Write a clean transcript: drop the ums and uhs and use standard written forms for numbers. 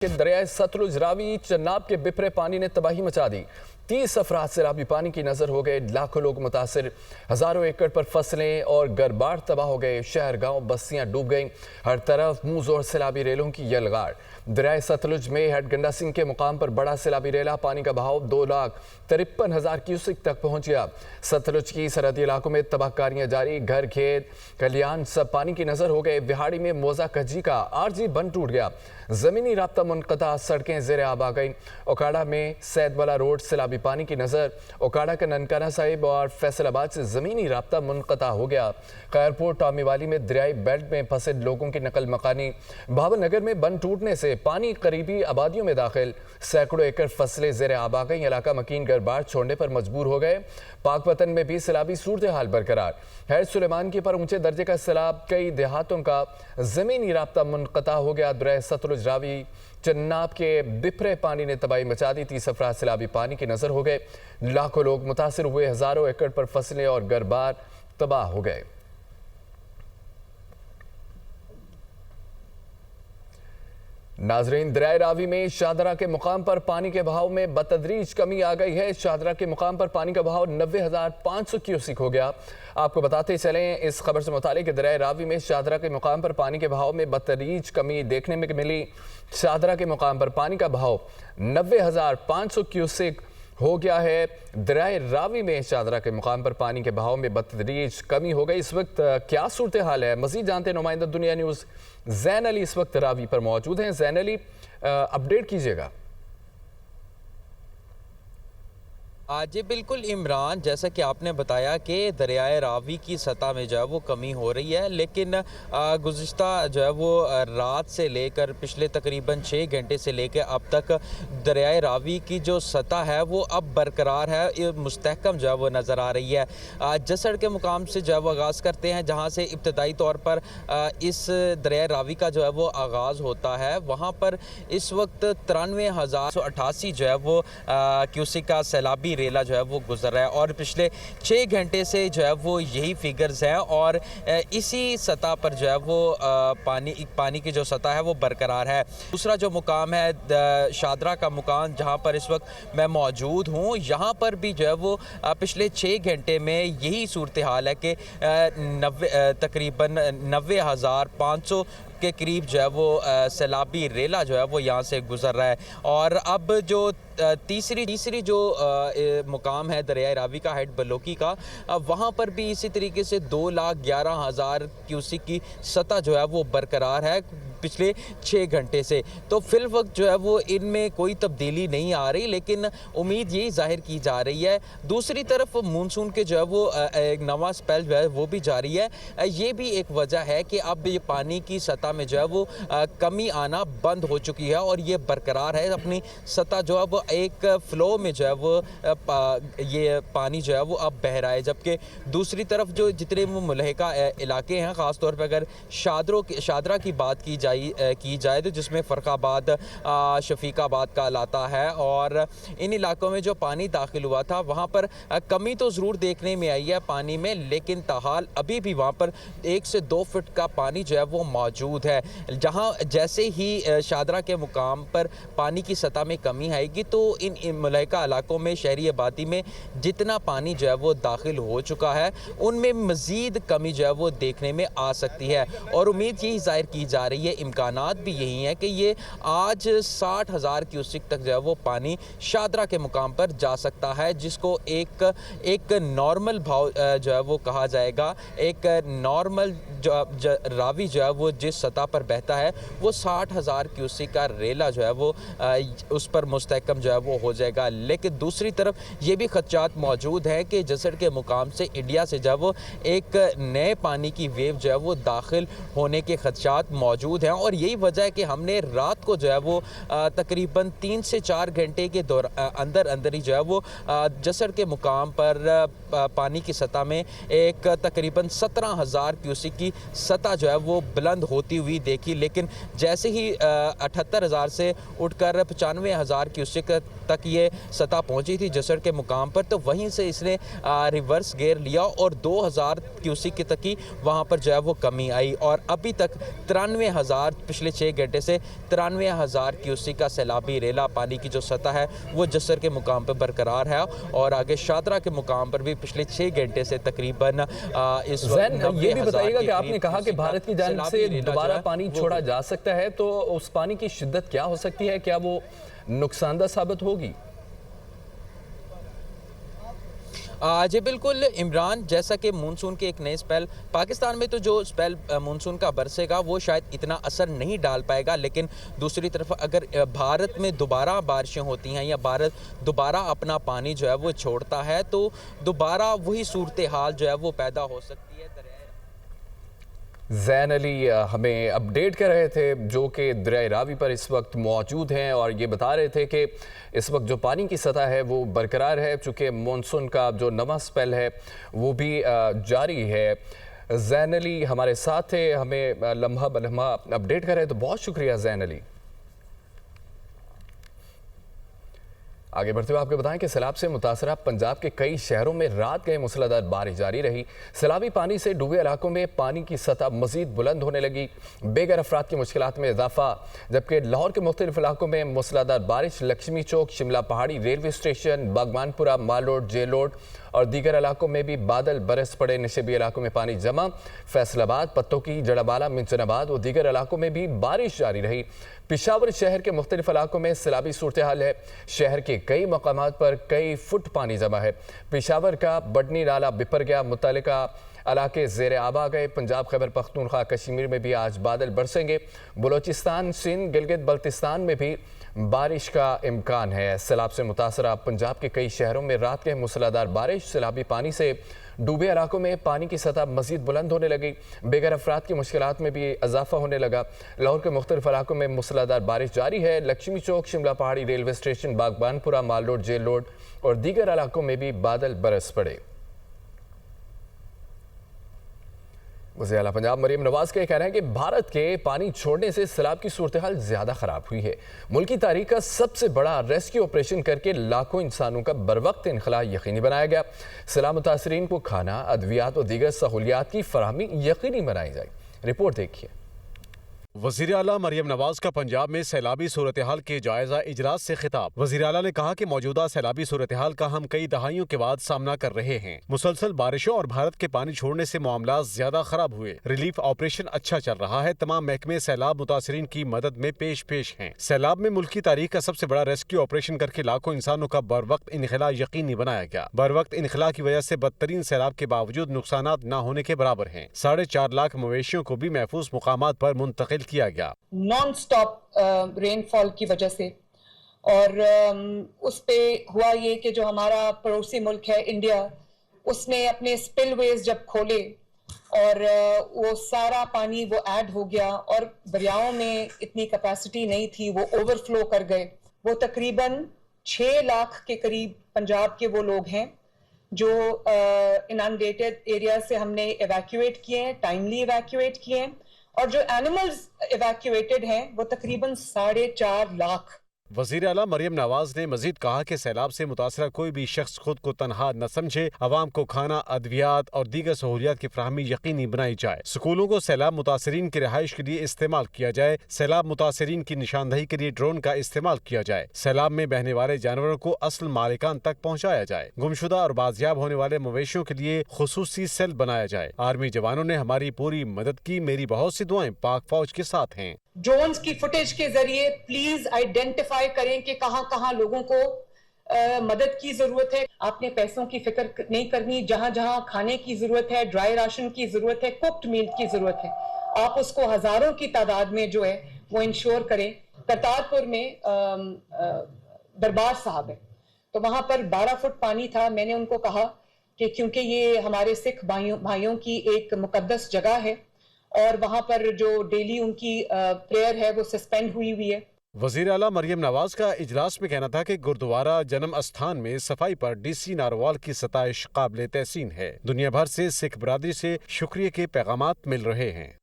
کہ دریائے ستلج راوی چناب کے بپھرے پانی نے تباہی مچا دی۔ 30 افراد سیلابی پانی کی نظر ہو گئے، لاکھوں لوگ متاثر، ہزاروں ایکڑ پر فصلیں اور گھر بار تباہ ہو گئے، شہر گاؤں بستیاں ڈوب گئیں، ہر طرف منہ زور سیلابی ریلوں کی یلغار۔ دریائے ستلج میں ہیڈ گنڈا سنگھ کے مقام پر بڑا سیلابی ریلا، پانی کا بہاؤ 2,53,000 کیوسک تک پہنچ گیا۔ ستلج کی سرحدی علاقوں میں تباہ کاریاں جاری، گھر کھیت کھلیان سب پانی کی نظر ہو گئے۔ بہاڑی میں موزہ کجی کا عارضی بند ٹوٹ گیا، زمینی رابطہ منقطع، سڑکیں زیر آب آ گئیں۔ اوکاڑا میں سید والا روڈ سیلابی پانی کی نظر، اوکاڑا کا ننکانہ صاحب اور فیصل آباد سے زمینی رابطہ منقطع ہو گیا۔ خیرپور ٹامی والی میں دریائی بیلٹ میں پھنسے لوگوں کی نقل مکانی، بھاون نگر میں بند ٹوٹنے سے پانی قریبی آبادیوں میں داخل، سینکڑوں ایکڑ فصلیں زیر آب آ گئیں، علاقہ مکین گھر بار چھوڑنے پر مجبور ہو گئے۔ پاک پتن میں بھی سیلابی صورتحال برقرار، ہیر سلیمان کی پر اونچے درجے کا سیلاب، کئی دیہاتوں کا زمینی رابطہ منقطع ہو گیا۔ دریائے ستلج راوی چناب کے بپھرے پانی نے تباہی مچا دی، 30 افراد سیلابی پانی کی نظر ہو گئے، لاکھوں لوگ متاثر ہوئے، ہزاروں ایکڑ پر فصلیں اور گھر بار تباہ ہو گئے۔ ناظرین، دریائے راوی میں شاہدرہ کے مقام پر پانی کے بہاؤ میں بتدریج کمی آ گئی ہے۔ شاہدرہ کے مقام پر پانی کا بہاؤ 90,500 کیوسک ہو گیا۔ آپ کو بتاتے چلیں اس خبر سے متعلق کہ دریائے راوی میں شاہدرہ کے مقام پر پانی کے بہاؤ میں بتدریج کمی دیکھنے میں ملی۔ شاہدرہ کے مقام پر پانی کا بہاؤ 90,500 کیوسک ہو گیا ہے۔ دریائے راوی میں شاہدرہ کے مقام پر پانی کے بہاؤ میں بتدریج کمی ہو گئی۔ اس وقت کیا صورتحال ہے، مزید جانتے ہیں نمائندہ دنیا نیوز زین علی اس وقت راوی پر موجود ہیں۔ زین علی، اپڈیٹ کیجئے گا۔ جی بالکل عمران، جیسا کہ آپ نے بتایا کہ دریائے راوی کی سطح میں جو ہے وہ کمی ہو رہی ہے، لیکن گزشتہ جو ہے وہ رات سے لے کر پچھلے تقریباً 6 گھنٹے سے لے کے اب تک دریائے راوی کی جو سطح ہے وہ اب برقرار ہے، مستحکم جو ہے وہ نظر آ رہی ہے۔ جسڑ کے مقام سے جو ہے وہ آغاز کرتے ہیں، جہاں سے ابتدائی طور پر اس دریائے راوی کا جو ہے وہ آغاز ہوتا ہے، وہاں پر اس وقت 93,188 جو ہے وہ کیوسک کا سیلابی ریلا جو ہے وہ گزر رہا ہے، اور پچھلے 6 گھنٹے سے جو ہے وہ یہی فیگرز ہیں، اور اسی سطح پر جو ہے وہ پانی کی جو سطح ہے وہ برقرار ہے۔ دوسرا جو مقام ہے شاہدرہ کا مقام، جہاں پر اس وقت میں موجود ہوں، یہاں پر بھی جو ہے وہ پچھلے 6 گھنٹے میں یہی صورتحال ہے کہ تقریباً 90,500 کے قریب جو ہے وہ سیلابی ریلا جو ہے وہ یہاں سے گزر رہا ہے۔ اور اب جو تیسری جو مقام ہے دریائے راوی کا ہیڈ بلوکی کا، وہاں پر بھی اسی طریقے سے 2,11,000 کیوسک کی سطح جو ہے وہ برقرار ہے پچھلے 6 گھنٹے سے۔ تو فی الوقت جو ہے وہ ان میں کوئی تبدیلی نہیں آ رہی، لیکن امید یہی ظاہر کی جا رہی ہے۔ دوسری طرف مونسون کے جو ہے وہ ایک نواں سپیل جو ہے وہ بھی جاری ہے۔ یہ بھی ایک وجہ ہے کہ اب یہ پانی کی سطح میں جو ہے وہ کمی آنا بند ہو چکی ہے، اور یہ برقرار ہے اپنی سطح، جو اب ایک فلو میں جو ہے وہ یہ پانی جو ہے وہ اب بہہ رہا ہے۔ جبکہ دوسری طرف جو جتنے وہ ملحقہ علاقے ہیں، خاص طور پہ اگر شاہدرہ کی بات کی جائے تو جس میں فرق آباد، شفیق آباد کا علاقہ ہے، اور ان علاقوں میں جو پانی داخل ہوا تھا وہاں پر کمی تو ضرور دیکھنے میں آئی ہے پانی میں، لیکن تاحال ابھی بھی وہاں پر 1 سے 2 فٹ کا پانی جو ہے وہ موجود ہے۔ جہاں جیسے ہی شاہدرہ کے مقام پر پانی کی سطح میں کمی آئے گی تو ان ملحقہ علاقوں میں، شہری آبادی میں جتنا پانی جو ہے وہ داخل ہو چکا ہے ان میں مزید کمی جو ہے وہ دیکھنے میں آ سکتی ہے، اور امید یہی ظاہر کی جا رہی ہے، امکانات بھی یہی ہیں کہ یہ آج 60,000 کیوسک تک جو ہے وہ پانی شاہدرہ کے مقام پر جا سکتا ہے، جس کو ایک نارمل بھاؤ جو ہے وہ کہا جائے گا۔ ایک نارمل راوی جو ہے وہ جس سطح پر بہتا ہے وہ 60,000 کیوسک کا ریلا جو ہے وہ اس پر مستحکم جو ہے وہ ہو جائے گا۔ لیکن دوسری طرف یہ بھی خدشات موجود ہیں کہ جسڑ کے مقام سے انڈیا سے جو ہے وہ ایک نئے پانی کی ویو جو ہے وہ داخل ہونے کے خدشات موجود ہیں، اور یہی وجہ ہے کہ ہم نے رات کو جو ہے وہ تقریباً 3 سے 4 گھنٹے کے اندر ہی جو ہے وہ جسڑ کے مقام پر پانی کی سطح میں ایک تقریباً 17,000 کیوسک کی سطح جو ہے وہ بلند ہوتی ہوئی دیکھی، لیکن جیسے ہی 78,000 سے اٹھ کر 95,000 کیوسک تک یہ سطح پہنچی تھی جسڑ کے مقام پر، تو وہیں سے اس نے ریورس گیئر لیا اور 2,000 کیوسک تک کی وہاں پر جو ہے وہ کمی آئی، اور ابھی تک 93,000 लगातार पिछले 6 घंटे से 93,000 क्यूसेक का सैलाबी रेला पानी की जो सतह है वो जसर के मुकाम पर बरकरार है, और आगे शादरा के मुकाम पर भी पिछले 6 घंटे से तकरीबन इस वक्त ये भी बताइएगा कि आपने कहा कि भारत की जानिब से दोबारा पानी छोड़ा जा सकता है, तो उस पानी की शिद्दत क्या हो सकती है, क्या वो नुकसानदा साबित होगी? जी बिल्कुल इमरान, जैसा कि मानसून के एक नए स्पेल पाकिस्तान में, तो जो स्पेल मानसून का बरसेगा वो शायद इतना असर नहीं डाल पाएगा, लेकिन दूसरी तरफ अगर भारत में दोबारा बारिशें होती हैं या भारत दोबारा अपना पानी जो है वो छोड़ता है तो दोबारा वही सूरत हाल जो है वो पैदा हो सकती है। ज़ैन अली हमें अपडेट कर रहे थे, जो कि दरिया रावी पर इस वक्त मौजूद हैं, और ये बता रहे थे कि इस वक्त जो पानी की सतह है वो बरकरार है, चूँकि मानसून का जो नवा स्पेल है वो भी जारी है। ज़ैन अली हमारे साथ थे, हमें लम्हा बलम्हा अपडेट कर रहे थे, तो बहुत शुक्रिया ज़ैन अली। आगे बढ़ते हुए आपको बताएं कि सैलाब से मुतासरा पंजाब के कई शहरों में रात गए मूसलाधार बारिश जारी रही। सैलाबी पानी से डूबे इलाकों में पानी की सतह मजीद बुलंद होने लगी, बेघर अफराद की मुश्किलात में इजाफा, जबकि लाहौर के मुख्तलिफ इलाकों में मूसलाधार बारिश लक्ष्मी चौक, शिमला पहाड़ी, रेलवे स्टेशन, बागबानपुरा, माल रोड, जेल रोड और दीगर इलाकों में भी बादल बरस पड़े। नशेबी इलाकों में पानी जमा, फैसलाबाद, पत्तों की, जड़ाबाला, मिंचनाबाद और दीगर इलाकों में भी बारिश जारी रही। पेशावर शहर के मुख्तलिफ इलाकों में सैलाबी सूरत हाल है। शहर के कई मकामात पर कई फुट पानी जमा है। पेशावर का बडनी नाला बिपर गया, मुतल्लिका इलाके ज़ेर आब आ गए। पंजाब, खैबर पख्तूनख्वा, कश्मीर में भी आज बादल बरसेंगे। बलोचिस्तान, सिंध, गिलगित बल्तिस्तान में भी बारिश का इम्कान है। सैलाब से मुतासरा पंजाब के कई शहरों में रात के मूसलाधार बारिश, सैलाबी पानी से डूबे इलाकों में पानी की सतह मजीद बुलंद होने लगी, बेघर अफराद की मुश्किलात में भी इजाफा होने लगा। लाहौर के मुख्तलिफ इलाकों में मूसलाधार बारिश जारी है। लक्ष्मी चौक, शिमला पहाड़ी, रेलवे स्टेशन, बागबानपुरा, माल रोड, जेल रोड और दीगर इलाकों में भी बादल बरस पड़े। वज़ीर आला पंजाब मरीम नवाज का कहना है कि भारत के पानी छोड़ने से सैलाब की सूरत हाल ज़्यादा ख़राब हुई है। मुल्की तारीख का सबसे बड़ा रेस्क्यू ऑपरेशन करके लाखों इंसानों का बरवक्त इनखला यकीनी बनाया गया। सैलाब मुतासरीन को खाना, अद्वियात और दीगर सहूलियात की फराहमी यकीनी बनाई जाए। रिपोर्ट देखिए। वज़ीर आला मरियम नवाज का पंजाब में सैलाबी सूरत हाल के जायजा इजलास से खिताब। वज़ीर आला ने कहा कि मौजूदा सैलाबी सूरत हाल का हम कई दहाइयों के बाद सामना कर रहे हैं। मुसलसल बारिशों और भारत के पानी छोड़ने से मामला ज्यादा खराब हुए। रिलीफ ऑपरेशन अच्छा चल रहा है। तमाम महकमे सैलाब मुतासरीन की मदद में पेश हैं। सैलाब में मुल्की तारीख का सबसे बड़ा रेस्क्यू ऑपरेशन करके लाखों इंसानों का बर वक्त इनखला यकीनी बनाया गया। बर वक्त इनखला की वजह से बदतरीन सैलाब के बावजूद नुकसानात न होने के बराबर हैं। 4.5 लाख मवेशियों को भी महफूज मुकामात पर मुंतकिल किया गया। नॉन स्टॉप रेनफॉल की वजह से, और उस पे हुआ ये कि जो हमारा पड़ोसी मुल्क है इंडिया, उसने अपने स्पिलवेज जब खोले और वो सारा पानी वो ऐड हो गया और दरियाओं में इतनी कैपेसिटी नहीं थी, वो ओवरफ्लो कर गए। वो तकरीबन 6 लाख के करीब पंजाब के वो लोग हैं जो इनंडेटेड एरिया से हमने एवैक्यूएट किए हैं, टाइमली एवैक्यूएट किए हैं, और जो एनिमल्स इवैक्यूएटेड हैं वो तकरीबन 4.5 लाख। वज़ीर आला मरियम नवाज ने मजीद कहा कि सैलाब से मुतासरा कोई भी शख्स खुद को तनहा न समझे। अवाम को खाना, अद्वियात और दीगर सहूलियात की फराहमी यकीनी बनाई जाए। स्कूलों को सैलाब मुतासरीन की रिहाइश के लिए इस्तेमाल किया जाए। सैलाब मुतासरीन की निशानदही के लिए ड्रोन का इस्तेमाल किया जाए। सैलाब में बहने वाले जानवरों को असल मालिकान तक पहुँचाया जाए। गुमशुदा और बाजियाब होने वाले मवेशियों के लिए खुसूसी सेल बनाया जाए। आर्मी जवानों ने हमारी पूरी मदद की। मेरी बहुत सी दुआएं पाक फौज के साथ हैं। ड्रोन्स की फुटेज के जरिए प्लीज आइडेंटिफाई करें कि कहां लोगों को मदद की जरूरत है। आपने पैसों की फिक्र नहीं करनी। जहां जहां खाने की जरूरत है, ड्राई राशन की जरूरत है, कुक्ड मील की जरूरत है, आप उसको हजारों की तादाद में जो है वो इंश्योर करें। करतारपुर में दरबार साहब है, तो वहां पर 12 फुट पानी था। मैंने उनको कहा कि क्योंकि ये हमारे सिख भाइयों की एक मुकद्दस जगह है और वहां पर जो डेली उनकी प्रेयर है वो सस्पेंड हुई है। वज़ीर आला मरियम नवाज का इजलास में कहना था कि गुरुद्वारा जन्म अस्थान में सफाई पर DC नारोवाल की सताइश काबिल तहसीन है। दुनिया भर से सिख बरादरी से शुक्रिया के पैगामात मिल रहे हैं।